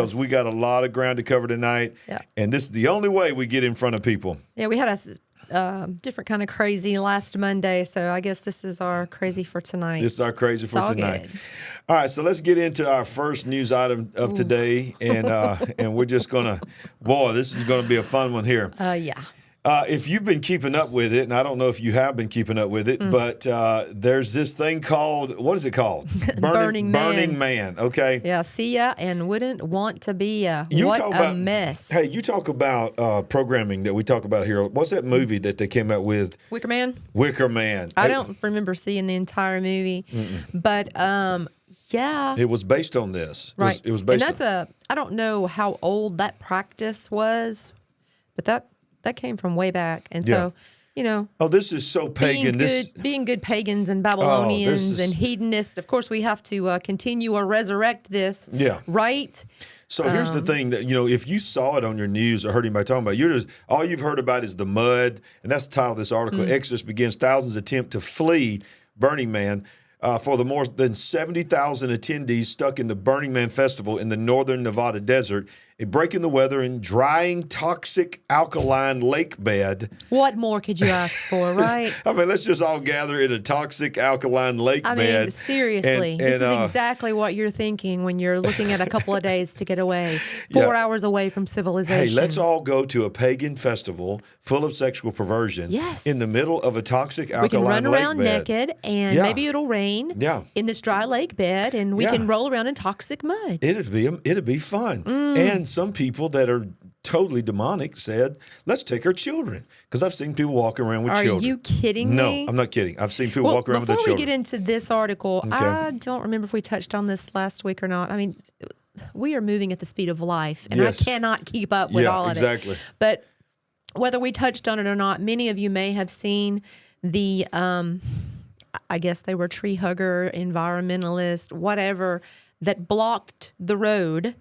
Because we got a lot of ground to cover tonight, and this is the only way we get in front of people. Yeah, we had a different kind of crazy last Monday, so I guess this is our crazy for tonight. This is our crazy for tonight. Good. All right, so let's get into our first news item of today, and we're just gonna, this is gonna be a fun one here. Yeah. If you've been keeping up with it, and I don't know if you have been keeping up with it, but there's this thing called, what is it called? Burning Man. Burning Man, okay? Yeah, see ya and wouldn't want to be ya. What a mess. Hey, you talk about programming that we talk about here. What's that movie that they came out with? Wicker Man? Wicker Man. I don't remember seeing the entire movie, but yeah. It was based on this. Right. It was based on I don't know how old that practice was, but that came from way back. And so, you know. Oh, this is so pagan. Being good pagans and Babylonians and hedonists, of course, we have to continue or resurrect this. Yeah. Right? So here's the thing that, if you saw it on your news or heard anybody talking about it, all you've heard about is the mud. And that's the title of this article. Exodus begins, thousands attempt to flee Burning Man. For the more than 70,000 attendees stuck in the Burning Man Festival in the northern Nevada desert, a break in the weather and drying toxic alkaline lake bed. What more could you ask for, right? I mean, let's just all gather in a toxic alkaline lake bed. I mean, seriously. This is exactly what you're thinking when you're looking at a couple of days to get away. 4 hours away from civilization. Hey, let's all go to a pagan festival full of sexual perversion in the middle of a toxic alkaline lake bed. We can run around naked, and maybe it'll rain in this dry lake bed, and we can roll around in toxic mud. It'd be fun. And some people that are totally demonic said, let's take our children. Because I've seen people walking around with children. Are you kidding me? No, I'm not kidding. I've seen people walk around with their children. Before we get into this article, I don't remember if we touched on this last week or not. I mean, we are moving at the speed of life, and I cannot keep up with all of it. But whether we touched on it or not, many of you may have seen the, I guess they were tree hugger, environmentalist, whatever, that blocked the road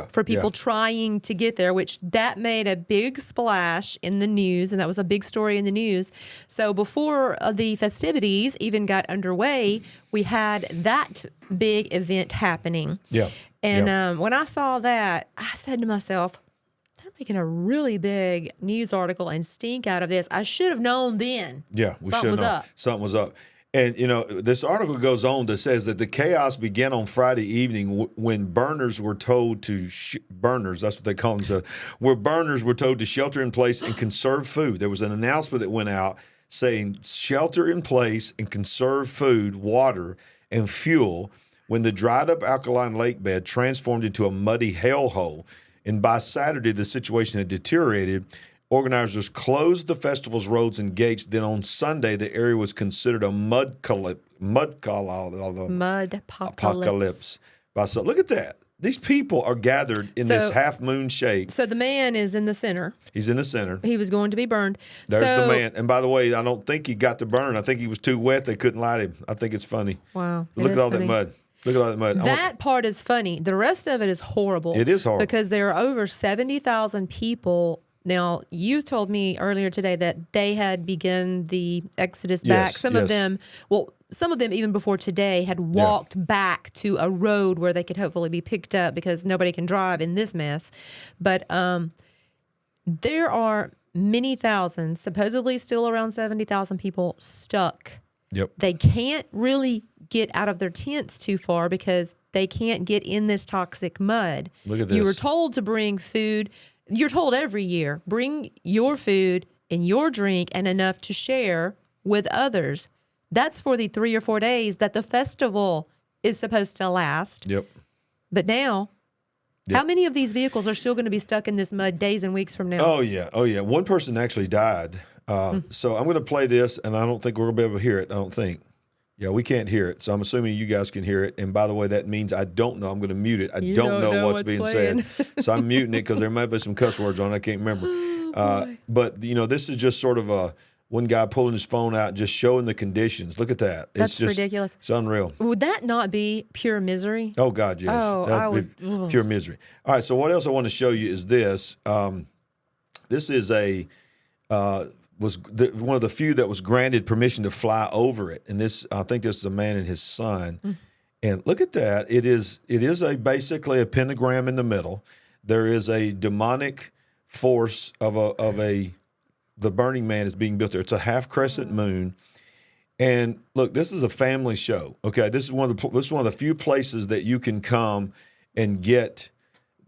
for people trying to get there, which that made a big splash in the news, and that was a big story in the news. So before the festivities even got underway, we had that big event happening. Yeah. And when I saw that, I said to myself, they're making a really big news article and stink out of this. I should have known then. Yeah, we should have known. Something was up. And, this article goes on that says that the chaos began on Friday evening when burners were told to burners, that's what they call them, where burners were told to shelter in place and conserve food. There was an announcement that went out saying shelter in place and conserve food, water, and fuel when the dried up alkaline lake bed transformed into a muddy hellhole. And by Saturday, the situation had deteriorated. Organizers closed the festival's roads and gates. Then on Sunday, the area was considered a mud apocalypse. So look at that. These people are gathered in this half-moon shape. So the man is in the center. He's in the center. He was going to be burned. There's the man. And by the way, I don't think he got to burn. I think he was too wet. They couldn't light him. I think it's funny. Wow. Look at all that mud. Look at all that mud. That part is funny. The rest of it is horrible. It is horrible. Because there are over 70,000 people. Now, you told me earlier today that they had begun the exodus back. Some of them even before today had walked back to a road where they could hopefully be picked up because nobody can drive in this mess. But there are many thousands, supposedly still around 70,000 people stuck. Yep. They can't really get out of their tents too far because they can't get in this toxic mud. Look at this. You were told to bring food. You're told every year, bring your food and your drink and enough to share with others. That's for the 3 or 4 days that the festival is supposed to last. Yep. But now, how many of these vehicles are still going to be stuck in this mud days and weeks from now? Oh, yeah. One person actually died. So I'm going to play this, and I don't think we're going to be able to hear it, I don't think. Yeah, we can't hear it, so I'm assuming you guys can hear it. And by the way, that means I don't know. I'm going to mute it. I don't know what's being said. So I'm muting it because there might be some cuss words on it. I can't remember. But, this is just sort of one guy pulling his phone out, just showing the conditions. Look at that. That's ridiculous. It's unreal. Would that not be pure misery? Oh, God, yes. Oh, I would. Pure misery. All right, so what else I want to show you is this. This is one of the few that was granted permission to fly over it. And I think this is a man and his son. And look at that. It is basically a pentagram in the middle. There is a demonic force of the Burning Man is being built there. It's a half crescent moon. And look, this is a family show. Okay, this is one of the few places that you can come and get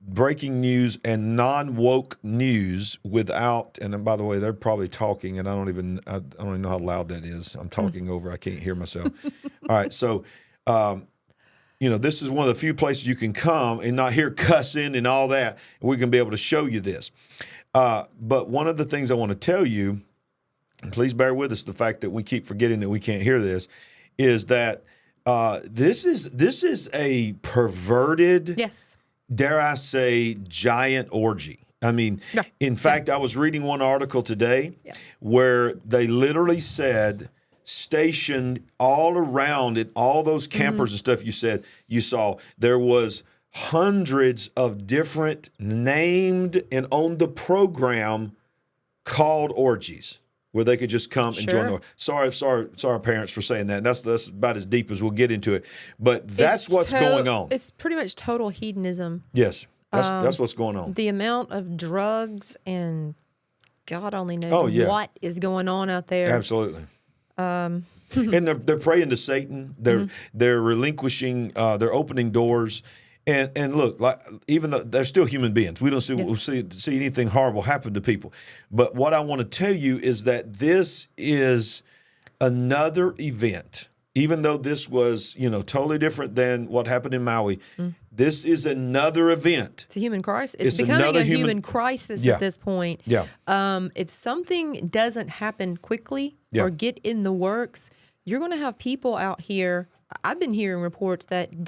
breaking news and non-woke news without. And by the way, they're probably talking, and I don't even know how loud that is. I'm talking over. I can't hear myself. All right, so this is one of the few places you can come and not hear cussing and all that. And we're going to be able to show you this. But one of the things I want to tell you, and please bear with us, the fact that we keep forgetting that we can't hear this, is that this is a perverted, yes, dare I say, giant orgy. I mean, in fact, I was reading one article today where they literally said stationed all around it, all those campers and stuff you saw, there was hundreds of different named and on the program called orgies where they could just come and join the. Sorry, parents, for saying that. That's about as deep as we'll get into it. But that's what's going on. It's pretty much total hedonism. Yes, that's what's going on. The amount of drugs and God only knows what is going on out there. Absolutely. And they're praying to Satan. They're relinquishing. They're opening doors. And look, like, even though they're still human beings, we don't see anything horrible happen to people. But what I want to tell you is that this is another event. Even though this was, totally different than what happened in Maui, this is another event. It's a human crisis. It's becoming a human crisis at this point. Yeah. If something doesn't happen quickly or get in the works, you're going to have people out here. I've been hearing reports that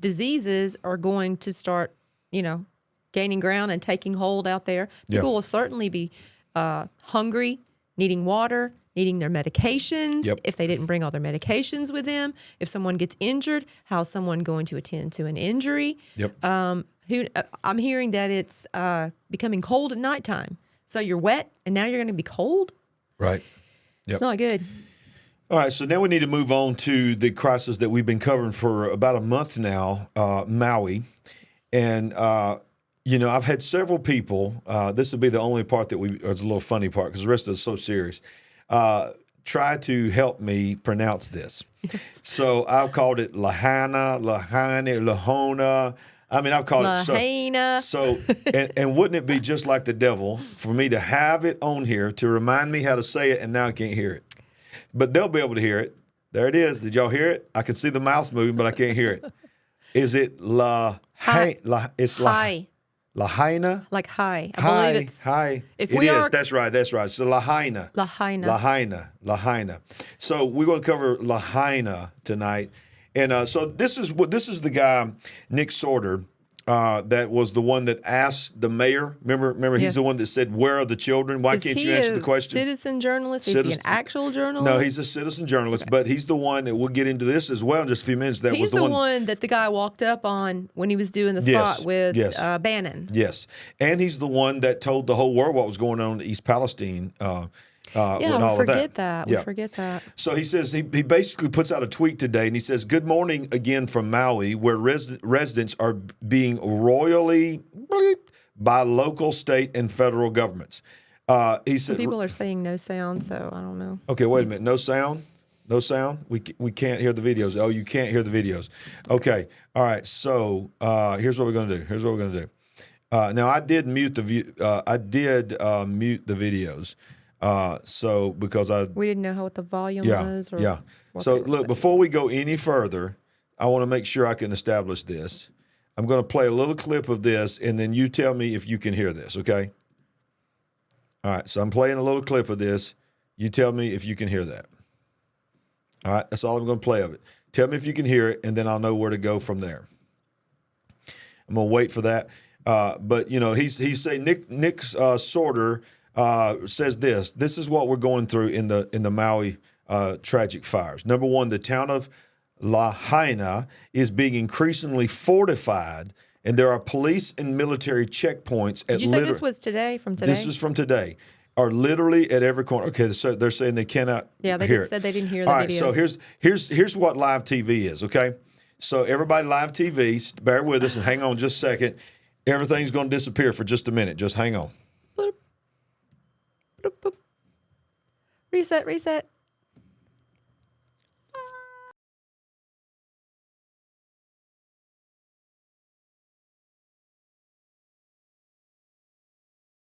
diseases are going to start, gaining ground and taking hold out there. People will certainly be hungry, needing water, needing their medications. If they didn't bring all their medications with them, if someone gets injured, how's someone going to attend to an injury? I'm hearing that it's becoming cold at nighttime. So you're wet and now you're going to be cold? Right. It's not good. All right, so now we need to move on to the crisis that we've been covering for about a month now, Maui. And, I've had several people, this will be the only part that it's a little funny part because the rest of it is so serious, try to help me pronounce this. So I've called it Lahana. I mean, I've called it so. And wouldn't it be just like the devil for me to have it on here to remind me how to say it, and now I can't hear it. But they'll be able to hear it. There it is. Did y'all hear it? I can see the mouth moving, but I can't hear it. Is it Lahaina? Like hi. I believe it's hi. It is. That's right. So Lahaina. So we're going to cover Lahaina tonight. And so this is the guy, Nick Sorter, that was the one that asked the mayor. Remember, he's the one that said, "Where are the children? Why can't you answer the question?" Citizen journalist? Is he an actual journalist? No, he's a citizen journalist, but he's the one that we'll get into this as well in just a few minutes. He's the one that the guy walked up on when he was doing the spot with Bannon. Yes, and he's the one that told the whole world what was going on in East Palestine. We forget that. So he says he basically puts out a tweet today, and he says, "Good morning again from Maui, where residents are being royally bleeped by local, state, and federal governments." He said, people are saying no sound, so I don't know. Okay, wait a minute. No sound. We can't hear the videos. Oh, you can't hear the videos. Okay. All right. So here's what we're going to do. Now I did mute mute the videos. So because we didn't know what the volume was. So look, before we go any further, I want to make sure I can establish this. I'm going to play a little clip of this, and then you tell me if you can hear this. Okay. All right. So I'm playing a little clip of this. You tell me if you can hear that. All right. That's all I'm going to play of it. Tell me if you can hear it, and then I'll know where to go from there. I'm going to wait for that. But he's saying Nick Sorter. Says this is what we're going through in the Maui tragic fires. Number one, the town of Lahaina is being increasingly fortified, and there are police and military checkpoints. Did you say this was today? From today? This is from today. Are literally at every corner. Okay, so they're saying they cannot. Yeah, they said they didn't hear the videos. All right, so here's what live TV is. Okay, So everybody live TV, bear with us and hang on just a second. Everything's going to disappear for just a minute. Just hang on. Reset.